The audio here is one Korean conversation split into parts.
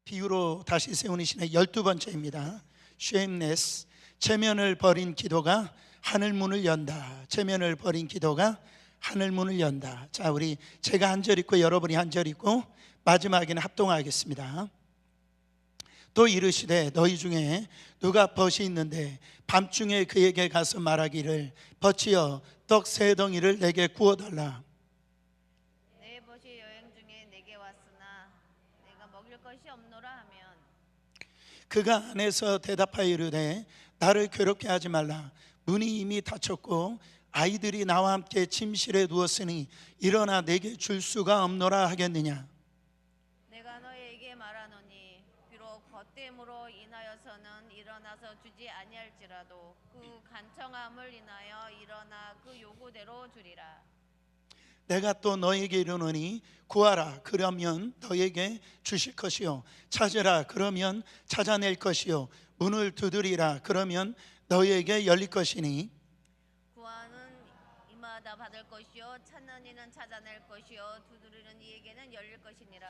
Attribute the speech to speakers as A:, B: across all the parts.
A: 비유로 다시 세우는 신의 12번째입니다. 쉐임네스, 체면을 버린 기도가 하늘 문을 연다. 체면을 버린 기도가 하늘 문을 연다. 자, 우리 제가 한 절 읽고 여러분이 한 절 읽고 마지막에는 합동하겠습니다. 또 이르시되 너희 중에 누가 벗이 있는데 밤중에 그에게 가서 말하기를 벗지어 떡 3덩이를 내게 구워달라.
B: 내 벗이 여행 중에 내게 왔으나 내가 먹일 것이 없노라 하면
A: 그가 안에서 대답하여 이르되 나를 괴롭게 하지 말라. 문이 이미 닫혔고 아이들이 나와 함께 침실에 누웠으니 일어나 내게 줄 수가 없노라 하겠느냐.
B: 내가 너에게 말하노니 비록 벗됨으로 인하여서는 일어나서 주지 아니할지라도 그 간청함을 인하여 일어나 그 요구대로 주리라.
A: 내가 또 너에게 이르노니 구하라 그러면 너에게 주실 것이요 찾으라 그러면 찾아낼 것이요 문을 두드리라 그러면 너에게 열릴 것이니
B: 구하는 이마다 받을 것이요 찾는 이는 찾아낼 것이요 두드리는 이에게는 열릴 것이니라.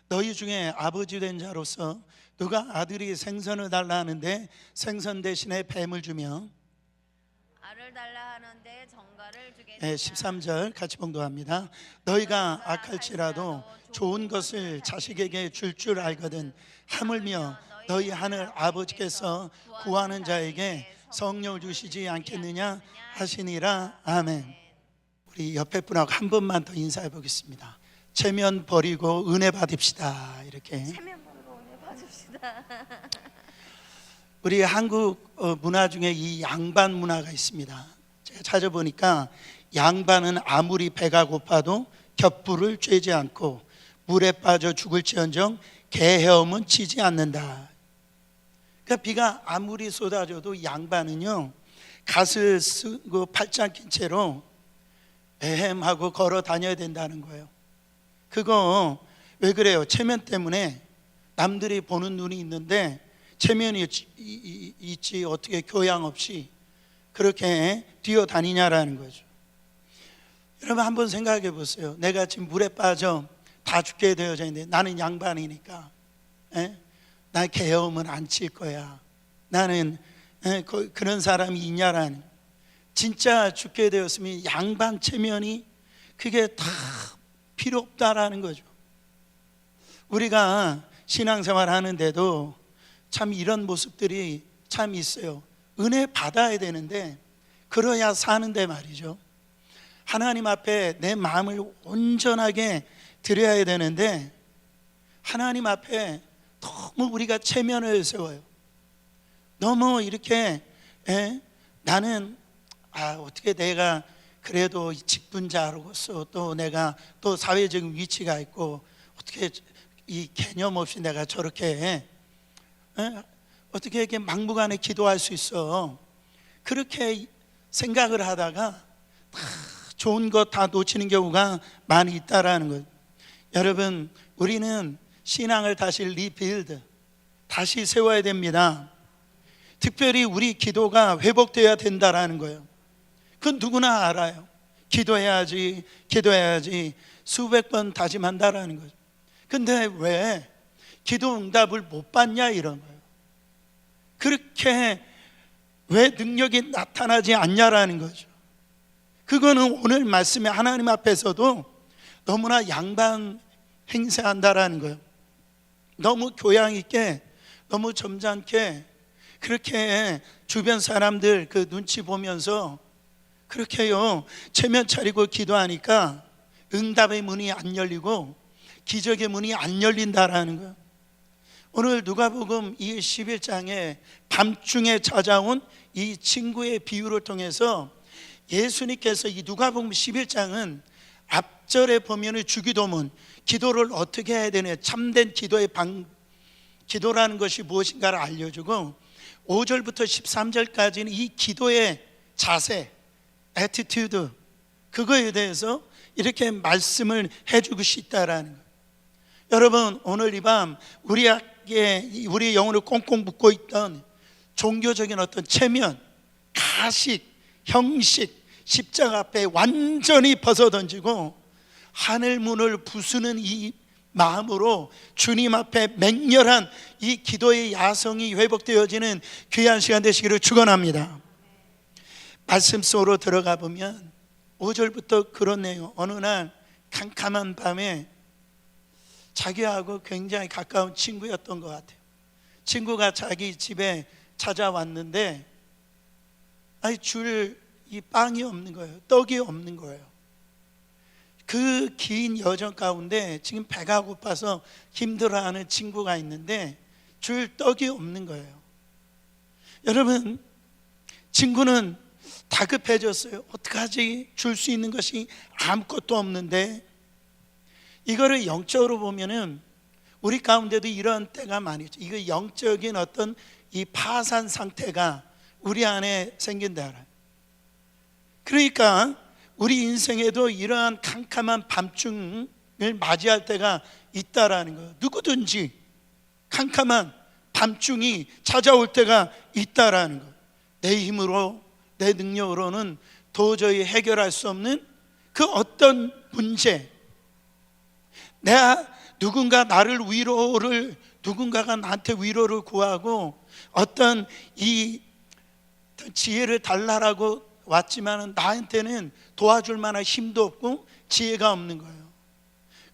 A: 너희 중에 아버지 된 자로서 누가 아들이 생선을 달라 하는데 생선 대신에 뱀을 주며
B: 알을 달라 하는데 정갈을 주겠느냐.
A: 13절 같이 봉독합니다. 너희가 악할지라도 좋은 것을 자식에게 줄 줄 알거든 하물며 너희 하늘 아버지께서 구하는 자에게 성령을 주시지 않겠느냐 하시니라. 아멘. 우리 옆에 분하고 한 번만 더 인사해 보겠습니다. 체면 버리고 은혜 받읍시다. 이렇게
B: 체면 버리고 은혜 받읍시다.
A: 우리 한국 문화 중에 이 양반 문화가 있습니다. 제가 찾아보니까 양반은 아무리 배가 고파도 겹불을 쬐지 않고 물에 빠져 죽을지언정 개 헤엄은 치지 않는다. 그러니까 비가 아무리 쏟아져도 양반은요 갓을 쓰고 팔짱 낀 채로 에헴하고 걸어 다녀야 된다는 거예요. 그거 왜 그래요? 체면 때문에 남들이 보는 눈이 있는데 체면이 있지 어떻게 교양 없이 그렇게 뛰어다니냐라는 거죠. 여러분 한번 생각해 보세요. 내가 지금 물에 빠져 다 죽게 되어져 있는데 나는 양반이니까 나 개엄은 안 칠 거야. 나는 그런 사람이 있냐라는. 진짜 죽게 되었으면 양반 체면이 그게 다 필요 없다라는 거죠. 우리가 신앙생활 하는데도 참 이런 모습들이 참 있어요. 은혜 받아야 되는데 그래야 사는데 말이죠. 하나님 앞에 내 마음을 온전하게 드려야 되는데 하나님 앞에 너무 우리가 체면을 세워요. 너무 이렇게 나는 어떻게 내가 그래도 직분자로서 또 내가 또 사회적인 위치가 있고 어떻게 이 개념 없이 내가 저렇게 어떻게 이렇게 막무가내 기도할 수 있어. 그렇게 생각을 하다가 다 좋은 것 다 놓치는 경우가 많이 있다라는 거예요. 여러분 우리는 신앙을 다시 리빌드 다시 세워야 됩니다. 특별히 우리 기도가 회복되어야 된다라는 거예요. 그건 누구나 알아요. 기도해야지 수백 번 다짐한다라는 거죠. 근데 왜 기도 응답을 못 받냐 이런 거예요. 그렇게 왜 능력이 나타나지 않냐라는 거죠. 그거는 오늘 말씀에 하나님 앞에서도 너무나 양반 행세한다라는 거예요. 너무 교양 있게 너무 점잖게 그렇게 주변 사람들 그 눈치 보면서 그렇게요 체면 차리고 기도하니까 응답의 문이 안 열리고 기적의 문이 안 열린다라는 거예요. 오늘 누가복음 이 11장에 밤중에 찾아온 이 친구의 비유를 통해서 예수님께서 이 누가복음 11장은 앞절에 보면 주기도문 기도를 어떻게 해야 되냐 참된 기도의 기도라는 것이 무엇인가를 알려주고 5절부터 13절까지는 이 기도의 자세 attitude 그거에 대해서 이렇게 말씀을 해주고 싶다라는 거예요. 여러분 오늘 이 밤 우리의 영혼을 꽁꽁 묶고 있던 종교적인 어떤 체면, 가식, 형식, 십자가 앞에 완전히 벗어던지고 하늘 문을 부수는 이 마음으로 주님 앞에 맹렬한 이 기도의 야성이 회복되어지는 귀한 시간 되시기를 축원합니다. 말씀 속으로 들어가 보면 5절부터 그렇네요. 어느 날 캄캄한 밤에 자기하고 굉장히 가까운 친구였던 것 같아요. 친구가 자기 집에 찾아왔는데 줄 이 빵이 없는 거예요. 떡이 없는 거예요. 그 긴 여정 가운데 지금 배가 고파서 힘들어하는 친구가 있는데 줄 떡이 없는 거예요. 여러분, 친구는 다급해졌어요. 어떡하지? 줄 수 있는 것이 아무것도 없는데. 이거를 영적으로 보면은 우리 가운데도 이런 때가 많이 있죠. 이거 영적인 어떤 이 파산 상태가 우리 안에 생긴다. 그러니까 우리 인생에도 이러한 캄캄한 밤중을 맞이할 때가 있다라는 거예요. 누구든지 캄캄한 밤중이 찾아올 때가 있다라는 거예요. 내 힘으로, 내 능력으로는 도저히 해결할 수 없는 그 어떤 문제, 누군가가 나한테 위로를 구하고 어떤 이 지혜를 달라라고 왔지만 나한테는 도와줄 만한 힘도 없고 지혜가 없는 거예요.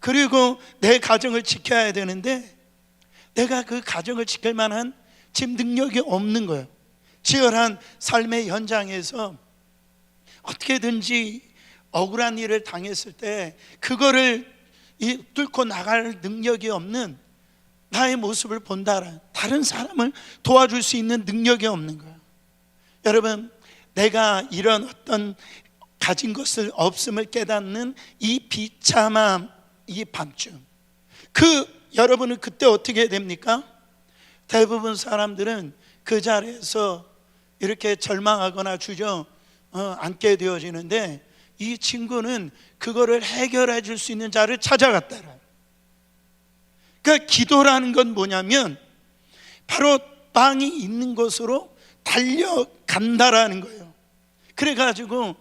A: 그리고 내 가정을 지켜야 되는데 내가 그 가정을 지킬 만한 지금 능력이 없는 거예요. 치열한 삶의 현장에서 어떻게든지 억울한 일을 당했을 때 그거를 뚫고 나갈 능력이 없는 나의 모습을 본다라, 다른 사람을 도와줄 수 있는 능력이 없는 거예요. 여러분, 내가 이런 어떤 가진 것을 없음을 깨닫는 이 비참함, 이 밤중, 여러분은 그때 어떻게 됩니까? 대부분 사람들은 그 자리에서 이렇게 절망하거나 주저앉게 되어지는데 이 친구는 그거를 해결해 줄 수 있는 자를 찾아갔다라. 그러니까 기도라는 건 뭐냐면 바로 빵이 있는 곳으로 달려간다라는 거예요. 그래가지고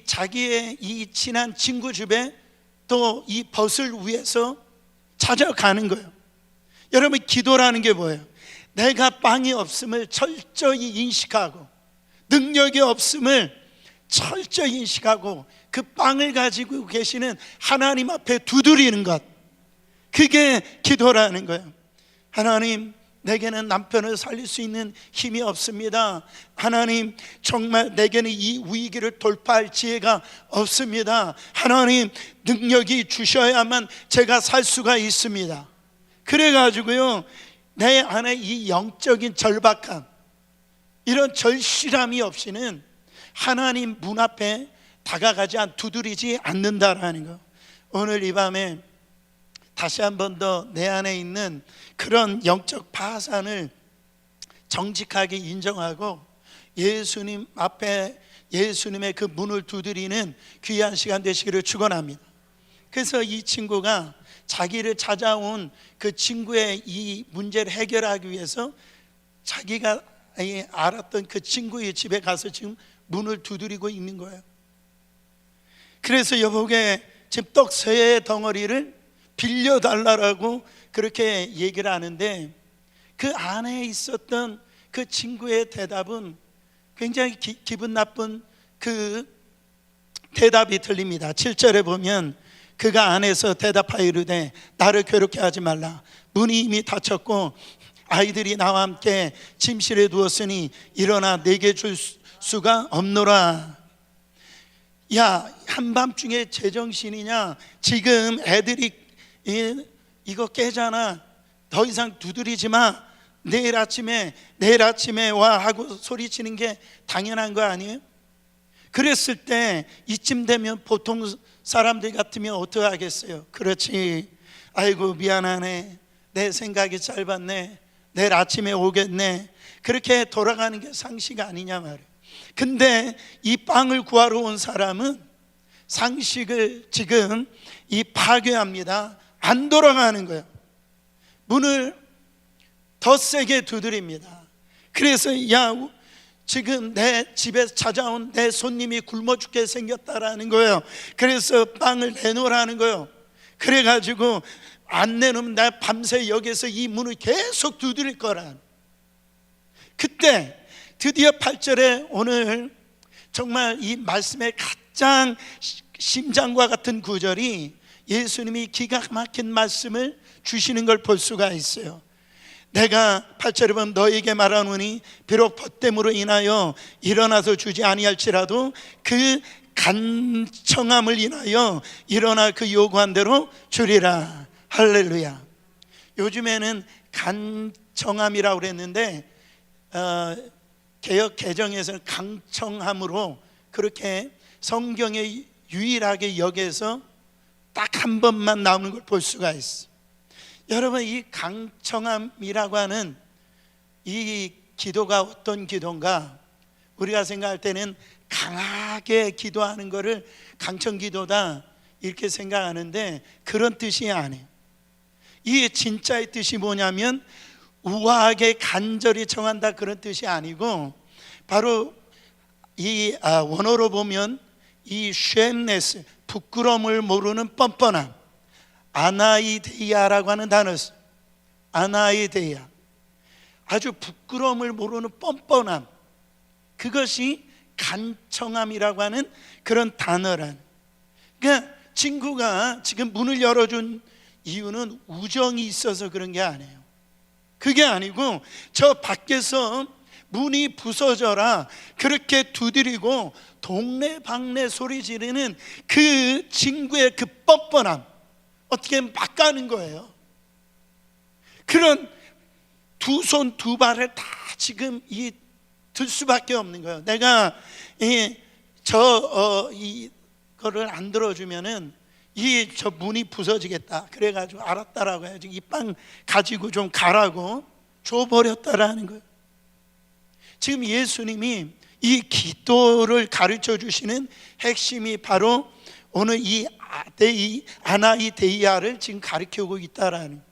A: 자기의 이 친한 친구 집에 또 이 벗을 위해서 찾아가는 거예요. 여러분, 기도라는 게 뭐예요? 내가 빵이 없음을 철저히 인식하고 능력이 없음을 철저히 인식하고 그 빵을 가지고 계시는 하나님 앞에 두드리는 것, 그게 기도라는 거예요. 하나님, 내게는 남편을 살릴 수 있는 힘이 없습니다. 하나님, 정말 내게는 이 위기를 돌파할 지혜가 없습니다. 하나님, 능력이 주셔야만 제가 살 수가 있습니다. 그래가지고요, 내 안에 이 영적인 절박함, 이런 절실함이 없이는 하나님 문 앞에 두드리지 않는다라는 거. 오늘 이 밤에 다시 한 번 더 내 안에 있는 그런 영적 파산을 정직하게 인정하고 예수님 앞에 예수님의 그 문을 두드리는 귀한 시간 되시기를 축원합니다. 그래서 이 친구가 자기를 찾아온 그 친구의 이 문제를 해결하기 위해서 자기가 알았던 그 친구의 집에 가서 지금 문을 두드리고 있는 거예요. 그래서 여보게 지금 떡 3덩어리를 빌려달라고 그렇게 얘기를 하는데 그 안에 있었던 그 친구의 대답은 굉장히 기분 나쁜 그 대답이 들립니다. 7절에 보면 그가 안에서 대답하여 이르되 나를 괴롭게 하지 말라. 문이 이미 닫혔고 아이들이 나와 함께 침실에 누웠으니 일어나 내게 줄 수가 없노라. 야, 한밤중에 제정신이냐? 지금 애들이 이거 깨잖아. 더 이상 두드리지 마. 내일 아침에 와 하고 소리치는 게 당연한 거 아니에요? 그랬을 때 이쯤 되면 보통 사람들 같으면 어떻게 하겠어요? 그렇지, 아이고 미안하네, 내 생각이 짧았네, 내일 아침에 오겠네, 그렇게 돌아가는 게 상식 아니냐 말이에요. 근데 이 빵을 구하러 온 사람은 상식을 지금 파괴합니다. 안 돌아가는 거예요. 문을 더 세게 두드립니다. 그래서 야, 지금 내 집에 찾아온 내 손님이 굶어 죽게 생겼다라는 거예요. 그래서 빵을 내놓으라는 거예요. 그래가지고 안 내놓으면 나 밤새 여기서 이 문을 계속 두드릴 거라. 그때 드디어 8절에 오늘 정말 이 말씀의 가장 심장과 같은 구절이 예수님이 기가 막힌 말씀을 주시는 걸 볼 수가 있어요. 내가 8절에 보면 너에게 말하노니 비록 벗됨으로 인하여 일어나서 주지 아니할지라도 그 간청함을 인하여 일어나 그 요구한 대로 주리라. 할렐루야. 요즘에는 간청함이라고 그랬는데 개역 개정에서는 강청함으로 그렇게 성경에 유일하게 여기에서 딱 한 번만 나오는 걸 볼 수가 있어. 여러분, 이 강청함이라고 하는 이 기도가 어떤 기도인가? 우리가 생각할 때는 강하게 기도하는 거를 강청기도다 이렇게 생각하는데 그런 뜻이 아니에요. 이 진짜의 뜻이 뭐냐면 우아하게 간절히 청한다 그런 뜻이 아니고, 바로 이 원어로 보면 이 쉐임네스, 부끄러움을 모르는 뻔뻔함, 아나이데이아라고 하는 단어, 아나이데이아, 아주 부끄러움을 모르는 뻔뻔함, 그것이 간청함이라고 하는 그런 단어란. 그러니까 친구가 지금 문을 열어준 이유는 우정이 있어서 그런 게 아니에요. 그게 아니고 저 밖에서 문이 부서져라 그렇게 두드리고 동네방네 소리 지르는 그 친구의 그 뻔뻔함, 어떻게 막 가는 거예요. 그런 두 손 두 발을 다 지금 들 수밖에 없는 거예요. 내가 이거를 안 들어주면은 저 문이 부서지겠다. 그래가지고 알았다라고 해야지 이 빵 가지고 좀 가라고 줘버렸다라는 거예요. 지금 예수님이 이 기도를 가르쳐 주시는 핵심이 바로 오늘 이 아나이데이아를 지금 가르치고 있다라는 거예요.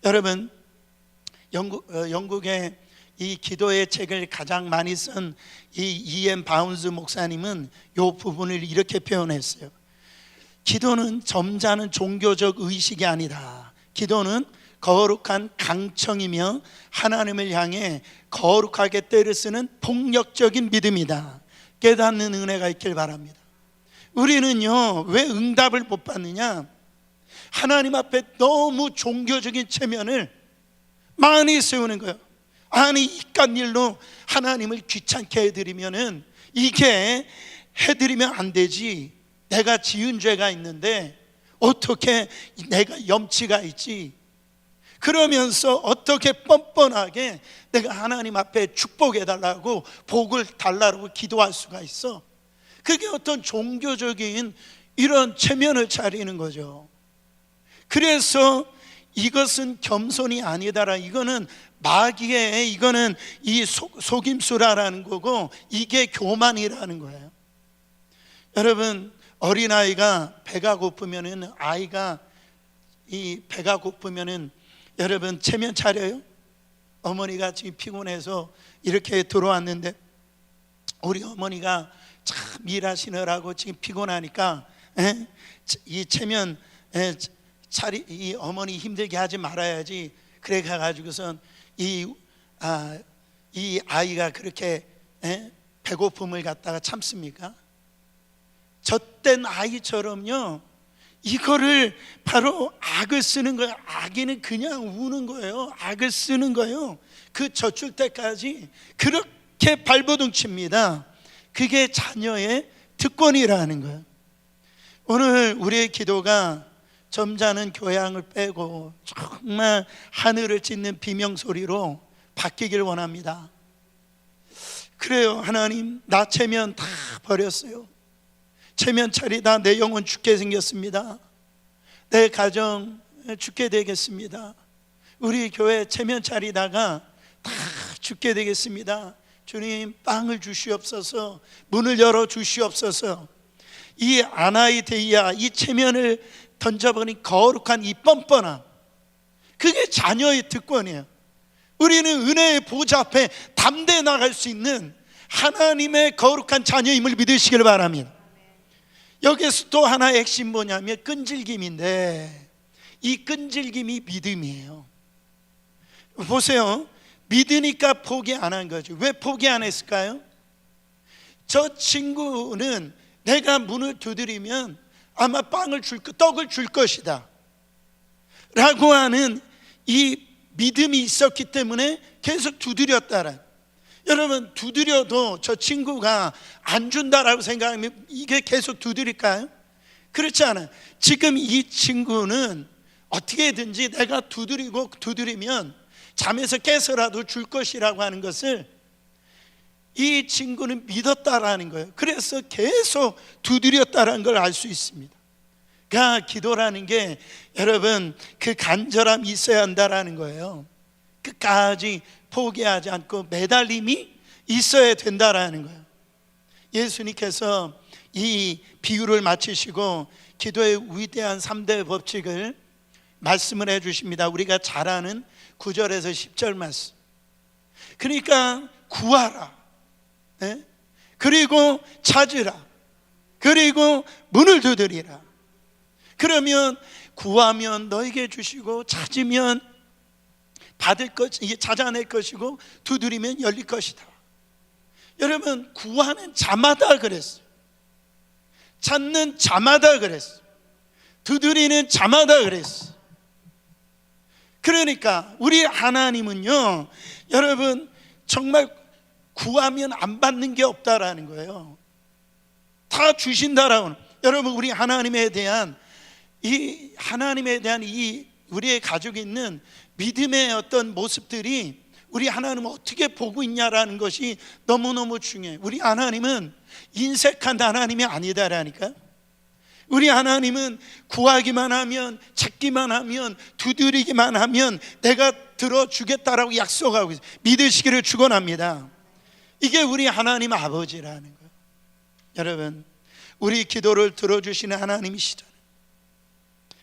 A: 여러분, 영국의 이 기도의 책을 가장 많이 쓴 이 E.M. 바운스 목사님은 이 부분을 이렇게 표현했어요. 기도는 점잖은 종교적 의식이 아니다. 기도는 거룩한 강청이며 하나님을 향해 거룩하게 때를 쓰는 폭력적인 믿음이다. 깨닫는 은혜가 있길 바랍니다. 우리는요, 왜 응답을 못 받느냐? 하나님 앞에 너무 종교적인 체면을 많이 세우는 거예요. 아니, 이깟 일로 하나님을 귀찮게 해드리면은 이게 해드리면 안 되지. 내가 지은 죄가 있는데 어떻게 내가 염치가 있지? 그러면서 어떻게 뻔뻔하게 내가 하나님 앞에 축복해달라고 복을 달라고 기도할 수가 있어? 그게 어떤 종교적인 이런 체면을 차리는 거죠. 그래서 이것은 겸손이 아니다라, 이거는 마귀의, 이거는 이 속임수라는 거고 이게 교만이라는 거예요. 여러분, 어린아이가 배가 고프면은, 아이가 이 배가 고프면은 여러분 체면 차려요? 어머니가 지금 피곤해서 이렇게 들어왔는데 우리 어머니가 참 일하시느라고 지금 피곤하니까 이 체면 이 어머니 힘들게 하지 말아야지. 그래 가지고선 이 아이가 그렇게 배고픔을 갖다가 참습니까? 젖된 아이처럼요, 이거를 바로 악을 쓰는 거예요. 악인은 그냥 우는 거예요. 악을 쓰는 거예요. 그 젖줄 때까지 그렇게 발버둥칩니다. 그게 자녀의 특권이라는 거예요. 오늘 우리의 기도가 점잖은 교양을 빼고 정말 하늘을 찢는 비명소리로 바뀌길 원합니다. 그래요. 하나님, 나 체면 다 버렸어요. 체면 차리다 내 영혼 죽게 생겼습니다. 내 가정 죽게 되겠습니다. 우리 교회 체면 차리다가 다 죽게 되겠습니다. 주님, 빵을 주시옵소서, 문을 열어 주시옵소서. 이 아나이데이아, 이 체면을 던져버린 거룩한 이 뻔뻔함, 그게 자녀의 특권이에요. 우리는 은혜의 보좌 앞에 담대해 나갈 수 있는 하나님의 거룩한 자녀임을 믿으시길 바랍니다. 여기서 또 하나의 핵심 뭐냐면 끈질김인데, 이 끈질김이 믿음이에요. 보세요. 믿으니까 포기 안 한 거죠. 왜 포기 안 했을까요? 저 친구는 내가 문을 두드리면 아마 떡을 줄 것이다 라고 하는 이 믿음이 있었기 때문에 계속 두드렸다라. 여러분, 두드려도 저 친구가 안 준다라고 생각하면 이게 계속 두드릴까요? 그렇지 않아요. 지금 이 친구는 어떻게든지 내가 두드리면 잠에서 깨서라도 줄 것이라고 하는 것을 이 친구는 믿었다라는 거예요. 그래서 계속 두드렸다라는 걸 알 수 있습니다. 그러니까 기도라는 게 여러분 그 간절함이 있어야 한다라는 거예요. 끝까지 포기하지 않고 매달림이 있어야 된다라는 거예요. 예수님께서 이 비유를 마치시고 기도의 위대한 3대 법칙을 말씀을 해주십니다. 우리가 잘 아는 9절에서 10절 말씀. 그러니까 구하라, 네? 그리고 찾으라, 그리고 문을 두드리라. 그러면 구하면 너에게 주시고, 찾으면 받을 것, 이게 찾아낼 것이고, 두드리면 열릴 것이다. 여러분, 구하는 자마다 그랬어요. 찾는 자마다 그랬어요. 두드리는 자마다 그랬어요. 그러니까 우리 하나님은요, 여러분 정말 구하면 안 받는 게 없다라는 거예요. 다 주신다라고. 여러분, 우리 하나님에 대한 이 우리의 가지고 있는 믿음의 어떤 모습들이 우리 하나님은 어떻게 보고 있냐라는 것이 너무너무 중요해요. 우리 하나님은 인색한 하나님이 아니다라니까. 우리 하나님은 구하기만 하면, 찾기만 하면, 두드리기만 하면 내가 들어주겠다라고 약속하고 있어요. 믿으시기를 축원합니다. 이게 우리 하나님 아버지라는 거예요. 여러분, 우리 기도를 들어주시는 하나님이시잖아요.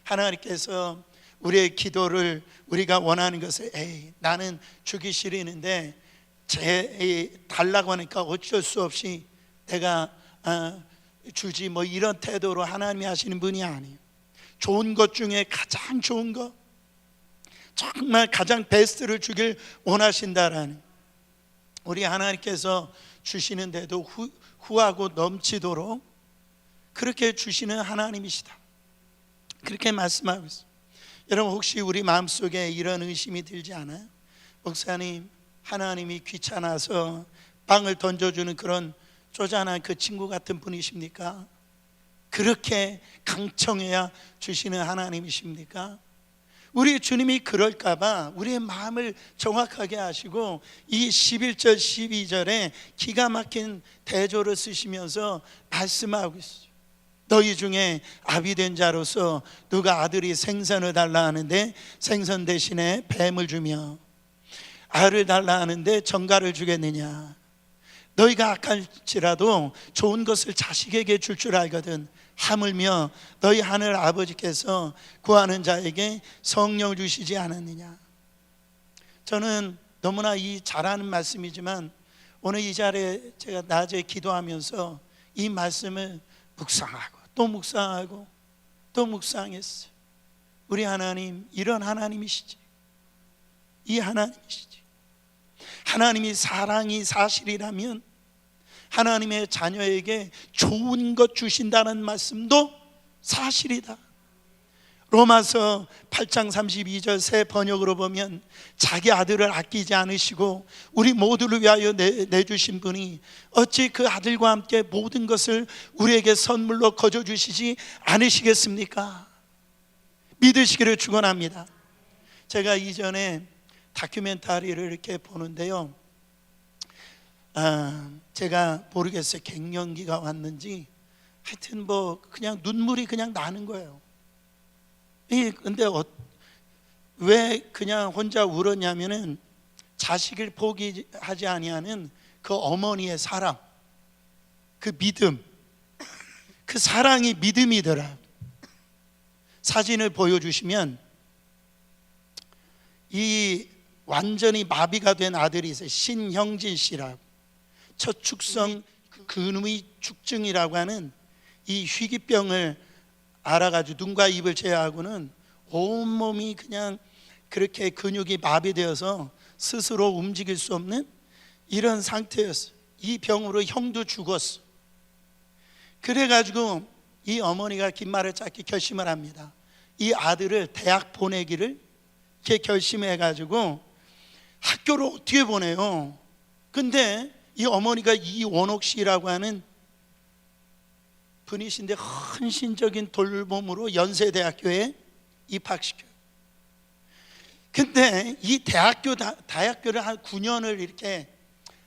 A: 하나님께서 우리의 기도를, 우리가 원하는 것을 나는 주기 싫은데 달라고 하니까 어쩔 수 없이 내가 주지, 뭐 이런 태도로 하나님이 하시는 분이 아니에요. 좋은 것 중에 가장 좋은 것, 정말 가장 베스트를 주길 원하신다라는, 우리 하나님께서 주시는데도 후하고 넘치도록 그렇게 주시는 하나님이시다, 그렇게 말씀하고 있어요. 여러분, 혹시 우리 마음속에 이런 의심이 들지 않아요? 목사님, 하나님이 귀찮아서 빵을 던져주는 그런 쪼잔한 그 친구 같은 분이십니까? 그렇게 강청해야 주시는 하나님이십니까? 우리 주님이 그럴까 봐 우리의 마음을 정확하게 하시고 이 11절 12절에 기가 막힌 대조를 쓰시면서 말씀하고 있어요. 너희 중에 아비된 자로서 누가 아들이 생선을 달라 하는데 생선 대신에 뱀을 주며 알을 달라 하는데 정갈을 주겠느냐? 너희가 악할지라도 좋은 것을 자식에게 줄 줄 알거든. 하물며 너희 하늘 아버지께서 구하는 자에게 성령을 주시지 않았느냐? 저는 너무나 잘하는 말씀이지만 오늘 이 자리에 제가 낮에 기도하면서 이 말씀을 묵상하고 또 묵상하고 또 묵상했어요. 우리 하나님 이런 하나님이시지, 이 하나님이시지. 하나님이 사랑이 사실이라면 하나님의 자녀에게 좋은 것 주신다는 말씀도 사실이다. 로마서 8장 32절 새 번역으로 보면 자기 아들을 아끼지 않으시고 우리 모두를 위하여 내주신 분이 어찌 그 아들과 함께 모든 것을 우리에게 선물로 거저 주시지 않으시겠습니까? 믿으시기를 축원합니다. 제가 이전에 다큐멘터리를 이렇게 보는데요, 제가 모르겠어요. 갱년기가 왔는지 하여튼 뭐 그냥 눈물이 그냥 나는 거예요. 근데 왜 그냥 혼자 울었냐면은 자식을 포기하지 아니하는 그 어머니의 사랑, 그 믿음, 그 사랑이 믿음이더라. 사진을 보여주시면 이 완전히 마비가 된 아들이 있어요. 신형진 씨라고. 첫 축성 근의 축증이라고 하는 이 희귀병을 알아가지고 눈과 입을 제외하고는 온몸이 그냥 그렇게 근육이 마비되어서 스스로 움직일 수 없는 이런 상태였어. 이 병으로 형도 죽었어. 그래가지고 이 어머니가 긴 말을 짧게 결심을 합니다. 이 아들을 대학 보내기를 이렇게 결심해가지고 학교를 어떻게 보내요? 근데 이 어머니가 이원옥 씨라고 하는 분이신데 헌신적인 돌봄으로 연세대학교에 입학시켜요. 근데 이 대학교를 한 9년을 이렇게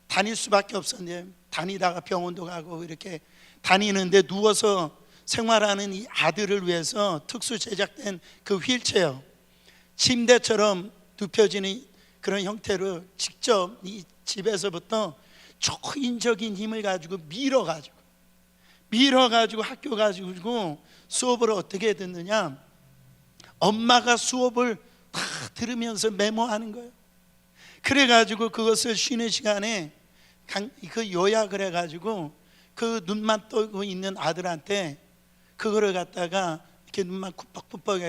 A: 다닐 수밖에 없었는데, 다니다가 병원도 가고 이렇게 다니는데 누워서 생활하는 이 아들을 위해서 특수 제작된 그 휠체어, 침대처럼 눕혀지는 그런 형태로 직접 이 집에서부터 초인적인 힘을 가지고 밀어가지고 학교 가지고 수업을 어떻게 듣느냐, 엄마가 수업을 다 들으면서 메모하는 거예요. 그래가지고 그것을 쉬는 시간에 그 요약을 해가지고 그 눈만 뜨고 있는 아들한테 그거를 갖다가 이렇게 눈만 쿡박쿡박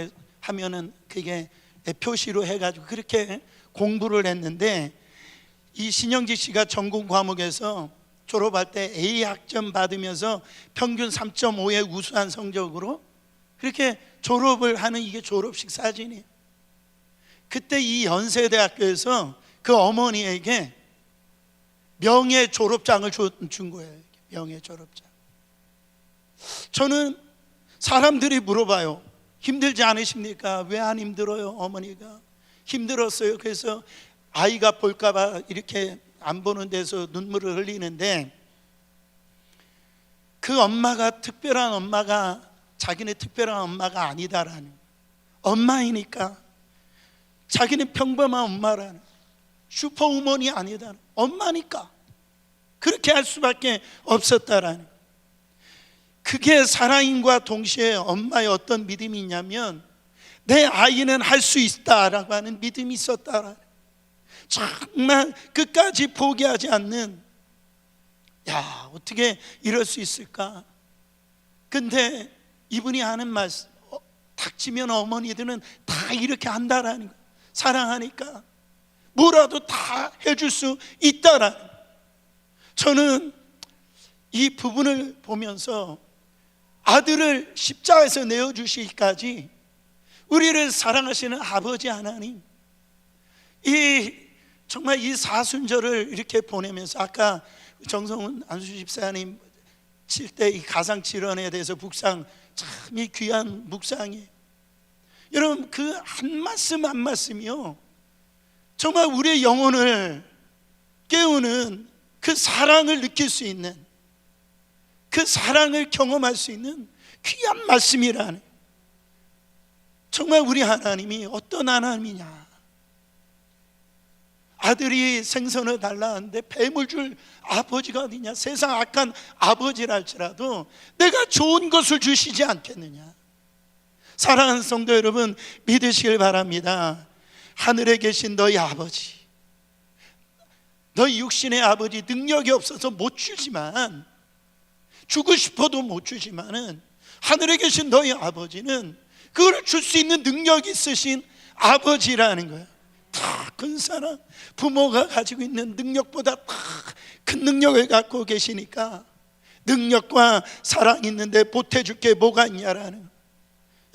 A: 하면은 그게 표시로 해가지고 그렇게 공부를 했는데, 이 신영지 씨가 전공 과목에서 졸업할 때 A 학점 받으면서 평균 3.5의 우수한 성적으로 그렇게 졸업을 하는, 이게 졸업식 사진이에요. 그때 이 연세대학교에서 그 어머니에게 명예 졸업장을 준 거예요. 명예 졸업장. 저는 사람들이 물어봐요. 힘들지 않으십니까? 왜 안 힘들어요? 어머니가 힘들었어요. 그래서 아이가 볼까봐 이렇게 안 보는 데서 눈물을 흘리는데, 그 엄마가 특별한 엄마가 자기네 특별한 엄마가 아니다라는, 엄마이니까 자기는 평범한 엄마라는, 슈퍼우먼이 아니다, 엄마니까 그렇게 할 수밖에 없었다라는, 그게 살아있는과 동시에 엄마의 어떤 믿음이 있냐면 내 아이는 할 수 있다라고 하는 믿음이 있었다라는, 정말 끝까지 포기하지 않는, 야, 어떻게 이럴 수 있을까? 근데 이분이 하는 말씀, 닥치면 어머니들은 다 이렇게 한다라는 거, 사랑하니까 뭐라도 다 해줄 수 있다라는. 저는 이 부분을 보면서 아들을 십자가에서 내어주시기까지 우리를 사랑하시는 아버지 하나님, 정말 이 사순절을 이렇게 보내면서, 아까 정성훈 안수 집사님 칠 때 이 가상칠언에 대해서 묵상, 참 이 귀한 묵상이에요. 여러분, 그 한 말씀 한 말씀이요, 정말 우리의 영혼을 깨우는, 그 사랑을 느낄 수 있는, 그 사랑을 경험할 수 있는 귀한 말씀이라는. 정말 우리 하나님이 어떤 하나님이냐, 아들이 생선을 달라는데 뱀을 줄 아버지가 어디냐, 세상 악한 아버지랄지라도 내가 좋은 것을 주시지 않겠느냐. 사랑하는 성도 여러분, 믿으시길 바랍니다. 하늘에 계신 너희 아버지, 너희 육신의 아버지, 능력이 없어서 못 주지만, 주고 싶어도 못 주지만은 하늘에 계신 너희 아버지는 그걸 줄 수 있는 능력이 있으신 아버지라는 거예요. 더 큰 사랑, 부모가 가지고 있는 능력보다 더 큰 능력을 갖고 계시니까, 능력과 사랑이 있는데 보태줄 게 뭐가 있냐라는.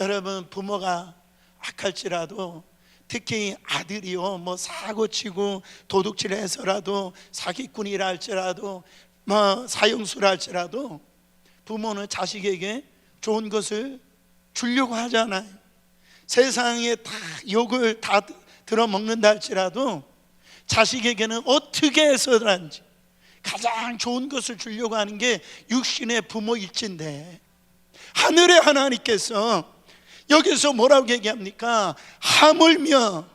A: 여러분, 부모가 악할지라도, 특히 아들이요, 뭐 사고치고 도둑질을 해서라도, 사기꾼이라 할지라도, 뭐 사형수라 할지라도, 부모는 자식에게 좋은 것을 주려고 하잖아요. 세상에 다 욕을 다 들어먹는다 할지라도 자식에게는 어떻게 해서든지 가장 좋은 것을 주려고 하는 게 육신의 부모 일진데, 하늘의 하나님께서 여기서 뭐라고 얘기합니까? 하물며,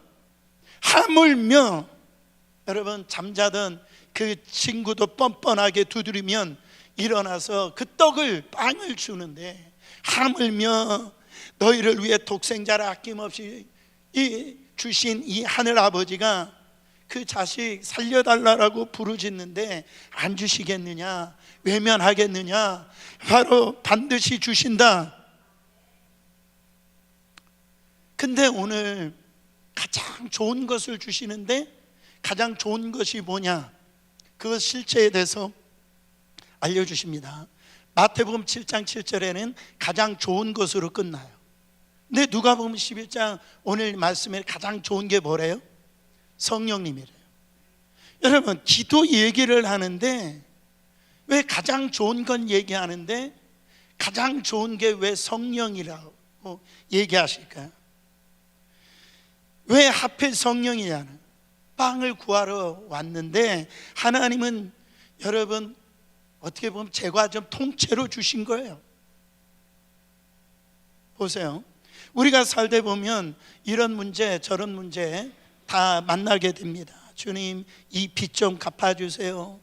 A: 여러분, 잠자던 그 친구도 뻔뻔하게 두드리면 일어나서 그 빵을 주는데, 하물며 너희를 위해 독생자를 아낌없이 주신 이 하늘 아버지가 그 자식 살려달라고 부르짖는데 안 주시겠느냐, 외면하겠느냐? 바로 반드시 주신다. 근데 오늘 가장 좋은 것을 주시는데 가장 좋은 것이 뭐냐? 그 실체에 대해서 알려주십니다. 마태복음 7장 7절에는 가장 좋은 것으로 끝나요. 근데 누가복음 11장 오늘 말씀에 가장 좋은 게 뭐래요? 성령님이래요. 여러분, 기도 얘기를 하는데 왜 가장 좋은 건 얘기하는데 가장 좋은 게 왜 성령이라고 얘기하실까요? 왜 하필 성령이냐는, 빵을 구하러 왔는데 하나님은 여러분 어떻게 보면 제과점 통째로 주신 거예요. 보세요. 우리가 살다 보면 이런 문제 저런 문제 다 만나게 됩니다. 주님, 이 빚 좀 갚아주세요.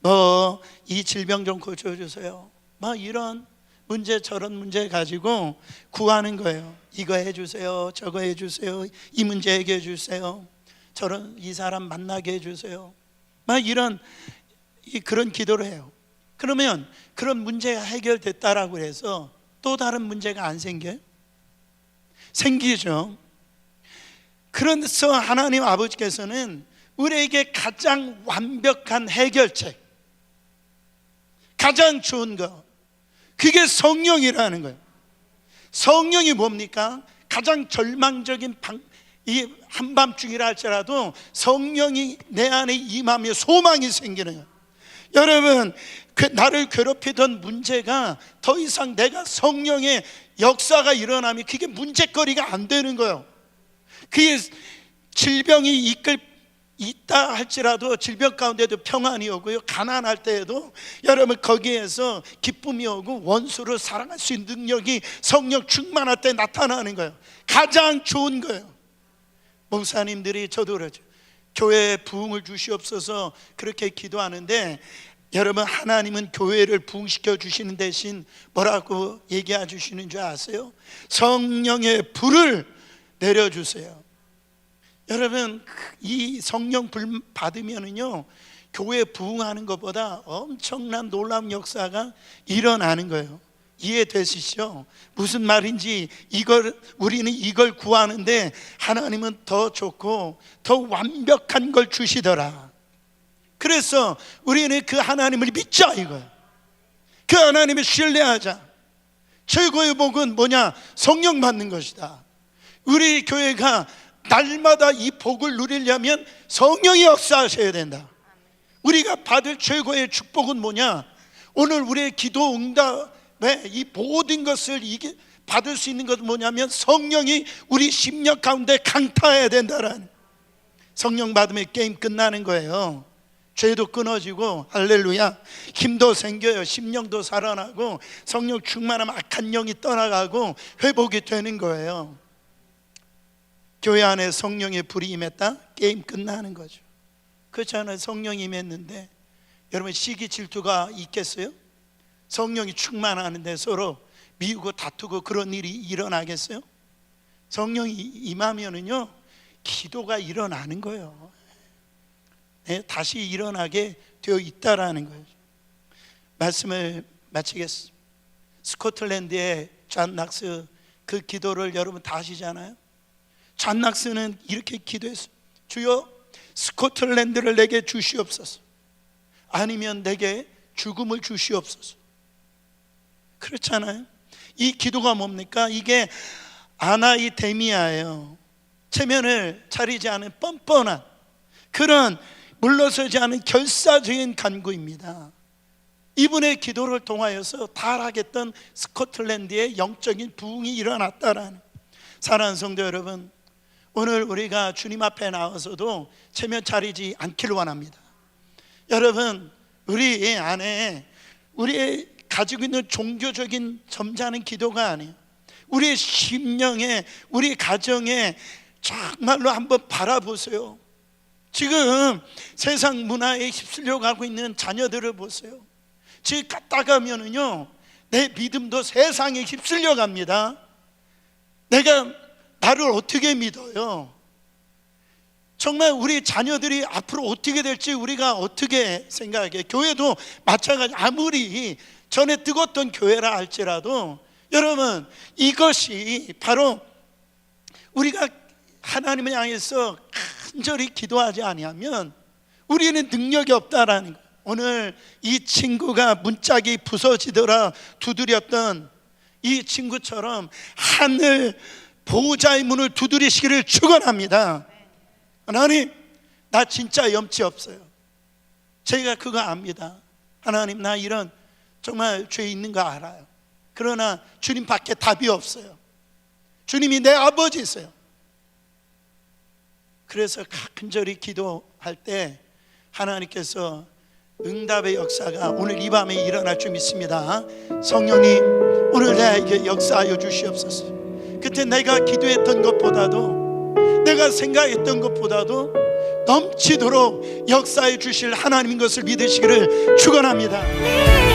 A: 뭐 이 질병 좀 고쳐주세요. 뭐 이런 문제 저런 문제 가지고 구하는 거예요. 이거 해주세요, 저거 해주세요, 이 문제 해결해 주세요, 저런 이 사람 만나게 해주세요. 막 이런 그런 기도를 해요. 그러면 그런 문제가 해결됐다라고 해서 또 다른 문제가 안 생겨요? 생기죠. 그래서 하나님 아버지께서는 우리에게 가장 완벽한 해결책, 가장 좋은 거, 그게 성령이라는 거예요. 성령이 뭡니까? 가장 절망적인 이 한밤중이라 할지라도 성령이 내 안에 임하며 소망이 생기는 거예요. 여러분, 나를 괴롭히던 문제가 더 이상 내가 성령의 역사가 일어나면 그게 문제거리가 안 되는 거예요. 그게 질병이 있다 할지라도 질병 가운데도 평안이 오고요, 가난할 때에도 여러분 거기에서 기쁨이 오고 원수를 사랑할 수 있는 능력이 성령 충만할 때 나타나는 거예요. 가장 좋은 거예요. 목사님들이, 저도 그러죠, 교회에 부흥을 주시옵소서 그렇게 기도하는데 여러분, 하나님은 교회를 부흥시켜 주시는 대신 뭐라고 얘기해 주시는 줄 아세요? 성령의 불을 내려주세요. 여러분, 이 성령 불 받으면은요, 교회 부흥하는 것보다 엄청난 놀라운 역사가 일어나는 거예요. 이해되시죠? 무슨 말인지, 우리는 이걸 구하는데 하나님은 더 좋고 더 완벽한 걸 주시더라. 그래서 우리는 그 하나님을 믿자 이거예요. 그 하나님을 신뢰하자. 최고의 복은 뭐냐? 성령 받는 것이다. 우리 교회가 날마다 이 복을 누리려면 성령이 역사하셔야 된다. 우리가 받을 최고의 축복은 뭐냐? 오늘 우리의 기도 응답에 이 모든 것을 받을 수 있는 것은 뭐냐면 성령이 우리 심령 가운데 강타해야 된다라는. 성령 받으면 게임 끝나는 거예요. 죄도 끊어지고, 할렐루야, 힘도 생겨요. 심령도 살아나고, 성령 충만하면 악한 영이 떠나가고 회복이 되는 거예요. 교회 안에 성령의 불이 임했다? 게임 끝나는 거죠. 그렇잖아요. 성령이 임했는데 여러분, 시기 질투가 있겠어요? 성령이 충만하는데 서로 미우고 다투고 그런 일이 일어나겠어요? 성령이 임하면은요, 기도가 일어나는 거예요. 네, 다시 일어나게 되어 있다라는 거예요. 말씀을 마치겠습니다. 스코틀랜드의 존 낙스, 그 기도를 여러분 다 아시잖아요. 존 낙스는 이렇게 기도했어요. 주여, 스코틀랜드를 내게 주시옵소서, 아니면 내게 죽음을 주시옵소서. 그렇잖아요. 이 기도가 뭡니까? 이게 아나이데미아예요. 체면을 차리지 않은 뻔뻔한 그런 물러서지 않은 결사적인 간구입니다. 이분의 기도를 통하여서 타락했던 스코틀랜드의 영적인 부흥이 일어났다라는. 사랑하는 성도 여러분, 오늘 우리가 주님 앞에 나와서도 체면 차리지 않기를 원합니다. 여러분, 우리 안에 우리의 가지고 있는 종교적인 점잖은 기도가 아니에요. 우리의 심령에, 우리 가정에 정말로 한번 바라보세요. 지금 세상 문화에 휩쓸려 가고 있는 자녀들을 보세요. 지금 갔다 가면은요, 내 믿음도 세상에 휩쓸려 갑니다. 내가 나를 어떻게 믿어요? 정말 우리 자녀들이 앞으로 어떻게 될지 우리가 어떻게 생각해? 교회도 마찬가지. 아무리 전에 뜨겁던 교회라 할지라도 여러분, 이것이 바로 우리가 하나님을 향해서 간절히 기도하지 아니하면 우리는 능력이 없다라는 거예요. 오늘 이 친구가 문짝이 부서지더라 두드렸던 이 친구처럼 하늘 보호자의 문을 두드리시기를 축원합니다. 하나님, 나 진짜 염치 없어요. 제가 그거 압니다. 하나님, 나 이런 정말 죄 있는 거 알아요. 그러나 주님 밖에 답이 없어요. 주님이 내 아버지세요. 그래서 간절히 기도할 때 하나님께서 응답의 역사가 오늘 이 밤에 일어날 줄 믿습니다. 성령님, 오늘 나에게 역사하여 주시옵소서. 그때 내가 기도했던 것보다도, 내가 생각했던 것보다도 넘치도록 역사해 주실 하나님인 것을 믿으시기를 축원합니다.